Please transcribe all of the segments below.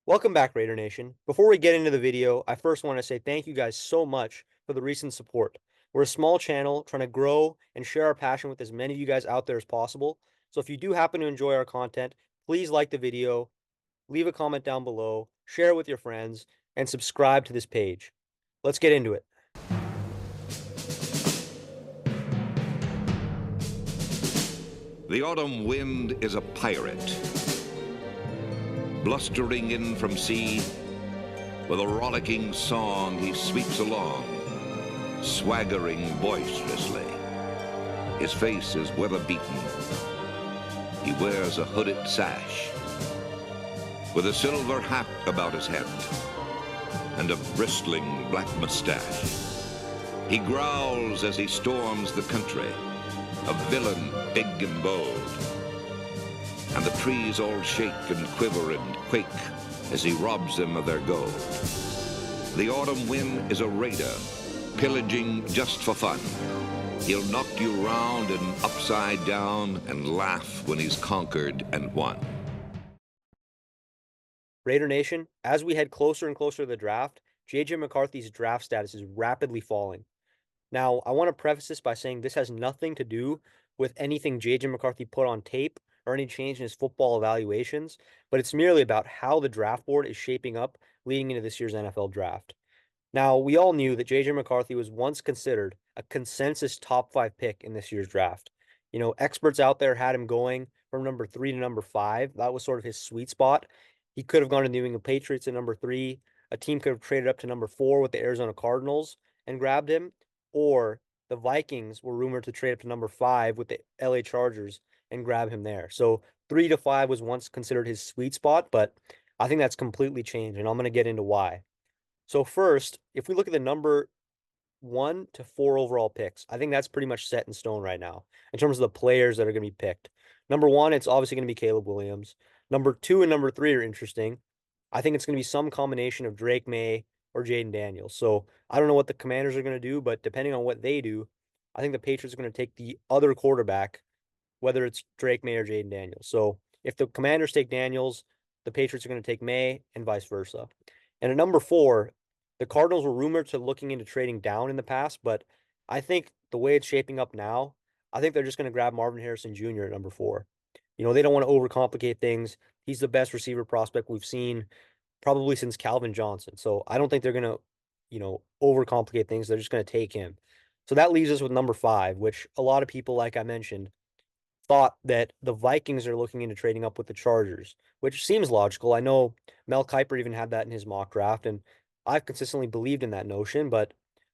Welcome back, Raider Nation. Before we get into the video, I first want to say thank you guys so much for the recent support. We're a small channel trying to grow and share our passion with as many of you guys out there as possible. So if you do happen to enjoy our content, please like the video, leave a comment down below, share it with your friends, and subscribe to this page. Let's get into it. The autumn wind is a pirate, blustering in from sea. With a rollicking song he sweeps along, swaggering boisterously. His face is weather-beaten. He wears a hooded sash, with a silver hat about his head, and a bristling black mustache. He growls as he storms the country, a villain big and bold. And the trees all shake and quiver and quake as he robs them of their gold. The autumn wind is a raider, pillaging just for fun. He'll knock you round and upside down and laugh when he's conquered and won. Raider Nation, as we head closer and closer to the draft, JJ McCarthy's draft status is rapidly falling. Now, I want to preface this by saying this has nothing to do with anything JJ McCarthy put on tape or any change in his football evaluations, but it's merely about how the draft board is shaping up leading into this year's NFL draft. Now, we all knew that JJ McCarthy was once considered a consensus top 5 pick in this year's draft. Experts out there had him going from number 3 to number 5. That was sort of his sweet spot. He could have gone to New England Patriots at number 3. A team could have traded up to number 4 with the Arizona Cardinals and grabbed him, or the Vikings were rumored to trade up to number 5 with the LA Chargers and grab him there. So 3 to 5 was once considered his sweet spot, but I think that's completely changed, and I'm going to get into why. So first, if we look at the number 1 to 4 overall picks, I think that's pretty much set in stone right now in terms of the players that are going to be picked. Number 1, it's obviously going to be Caleb Williams. Number 2 and number 3 are interesting. I think it's going to be some combination of Drake Maye or Jayden Daniels. So I don't know what the Commanders are going to do, but depending on what they do, I think the Patriots are going to take the other quarterback, whether it's Drake Maye or Jayden Daniels. So if the Commanders take Daniels, the Patriots are going to take Maye and vice versa. And at number 4, the Cardinals were rumored to looking into trading down in the past, but I think the way it's shaping up now, I think they're just going to grab Marvin Harrison Jr. at number 4. They don't want to overcomplicate things. He's the best receiver prospect we've seen probably since Calvin Johnson. So I don't think they're going to, overcomplicate things. They're just going to take him. So that leaves us with number 5, which a lot of people, like I mentioned, thought that the Vikings are looking into trading up with the Chargers, which seems logical. I know Mel Kiper even had that in his mock draft, and I've consistently believed in that notion. But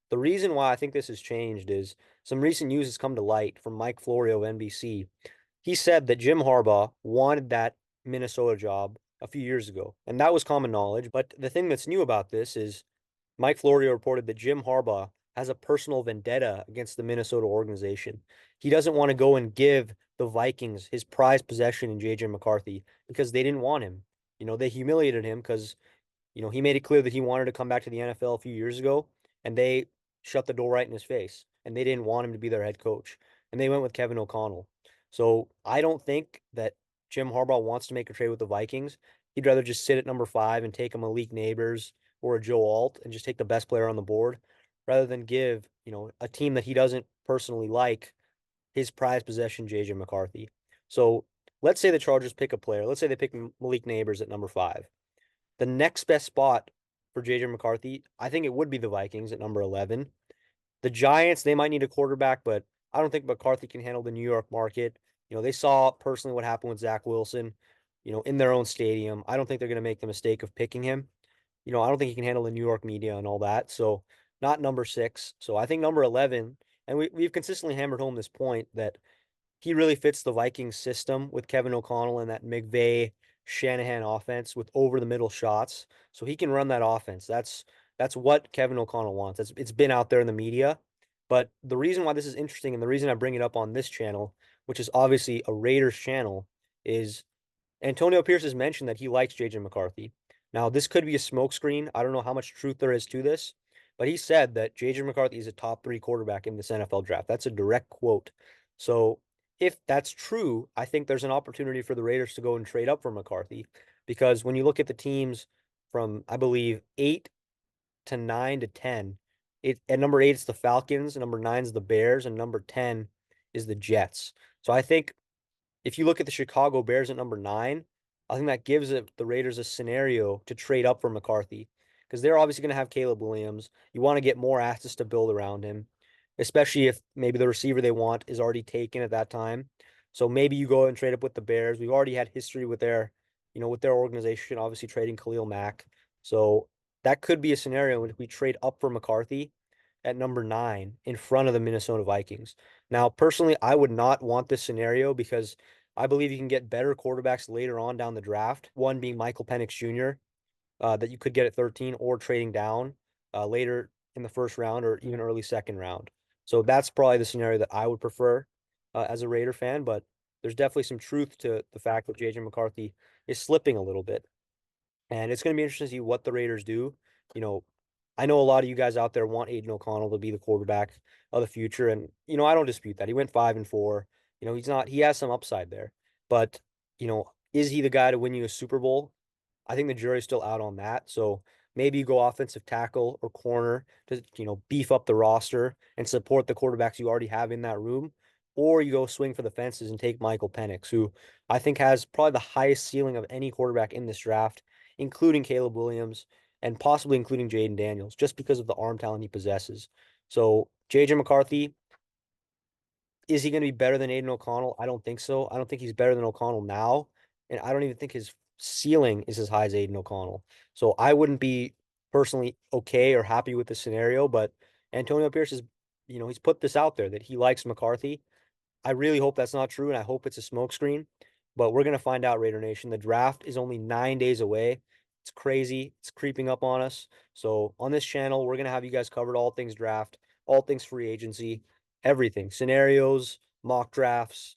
the reason why I think this has changed is some recent news has come to light from Mike Florio of NBC. He said that Jim Harbaugh wanted that Minnesota job a few years ago, and that was common knowledge. But the thing that's new about this is Mike Florio reported that Jim Harbaugh has a personal vendetta against the Minnesota organization. He doesn't want to go and give the Vikings his prized possession in JJ McCarthy because they didn't want him. They humiliated him because, he made it clear that he wanted to come back to the NFL a few years ago, and they shut the door right in his face, and they didn't want him to be their head coach, and they went with Kevin O'Connell. So I don't think that Jim Harbaugh wants to make a trade with the Vikings. He'd rather just sit at number 5 and take a Malik Neighbors or a Joe Alt and just take the best player on the board rather than give, a team that he doesn't personally like his prized possession, JJ McCarthy. So let's say the Chargers pick a player. Let's say they pick Malik Neighbors at number 5. The next best spot for JJ McCarthy, I think it would be the Vikings at number 11. The Giants, they might need a quarterback, but I don't think McCarthy can handle the New York market. They saw personally what happened with Zach Wilson, in their own stadium. I don't think they're going to make the mistake of picking him. I don't think he can handle the New York media and all that. So not number 6. So I think number 11, and we've consistently hammered home this point that he really fits the Vikings system with Kevin O'Connell and that McVay Shanahan offense with over the middle shots. So he can run that offense. That's what Kevin O'Connell wants. It's been out there in the media. But the reason why this is interesting and the reason I bring it up on this channel, which is obviously a Raiders channel, is Antonio Pierce has mentioned that he likes JJ McCarthy. Now, this could be a smokescreen. I don't know how much truth there is to this, but he said that JJ McCarthy is a top 3 quarterback in this NFL draft. That's a direct quote. So if that's true, I think there's an opportunity for the Raiders to go and trade up for McCarthy because when you look at the teams from, I believe, 8 to 9 to 10. At number 8, it's the Falcons, and number 9 is the Bears, and number 10 is the Jets. So I think if you look at the Chicago Bears at number 9, I think that gives the Raiders a scenario to trade up for McCarthy because they're obviously going to have Caleb Williams. You want to get more assets to build around him, especially if maybe the receiver they want is already taken at that time. So maybe you go and trade up with the Bears. We've already had history with their organization, obviously trading Khalil Mack. So that could be a scenario if we trade up for McCarthy at number 9 in front of the Minnesota Vikings. Now, personally, I would not want this scenario because I believe you can get better quarterbacks later on down the draft. One being Michael Penix Jr., that you could get at 13, or trading down later in the first round or even early second round. So that's probably the scenario that I would prefer as a Raider fan. But there's definitely some truth to the fact that JJ McCarthy is slipping a little bit. And it's going to be interesting to see what the Raiders do. You know, I know a lot of you guys out there want Aiden O'Connell to be the quarterback of the future. And, I don't dispute that. He went 5-4. He has some upside there. But, is he the guy to win you a Super Bowl? I think the jury's still out on that. So maybe you go offensive tackle or corner to, beef up the roster and support the quarterbacks you already have in that room. Or you go swing for the fences and take Michael Penix, who I think has probably the highest ceiling of any quarterback in this draft, including Caleb Williams and possibly including Jayden Daniels, just because of the arm talent he possesses. So JJ McCarthy, is he going to be better than Aiden O'Connell? I don't think so. I don't think he's better than O'Connell now. And I don't even think his ceiling is as high as Aiden O'Connell. So I wouldn't be personally okay or happy with this scenario. But Antonio Pierce is, he's put this out there that he likes McCarthy. I really hope that's not true, and I hope it's a smokescreen. But we're gonna find out, Raider Nation. The draft is only 9 days away. It's crazy. It's creeping up on us. So on this channel, we're gonna have you guys covered all things draft, all things free agency, everything, scenarios, mock drafts,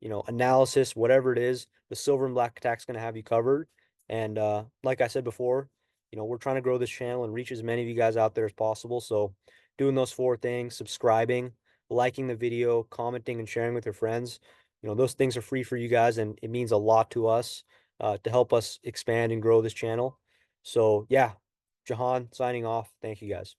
analysis, whatever it is. The Silver and Black Attack's gonna have you covered. And like I said before, we're trying to grow this channel and reach as many of you guys out there as possible. So doing those 4 things: subscribing, liking the video, commenting, and sharing with your friends. Those things are free for you guys, and it means a lot to us to help us expand and grow this channel. So, yeah, Jahan signing off. Thank you guys.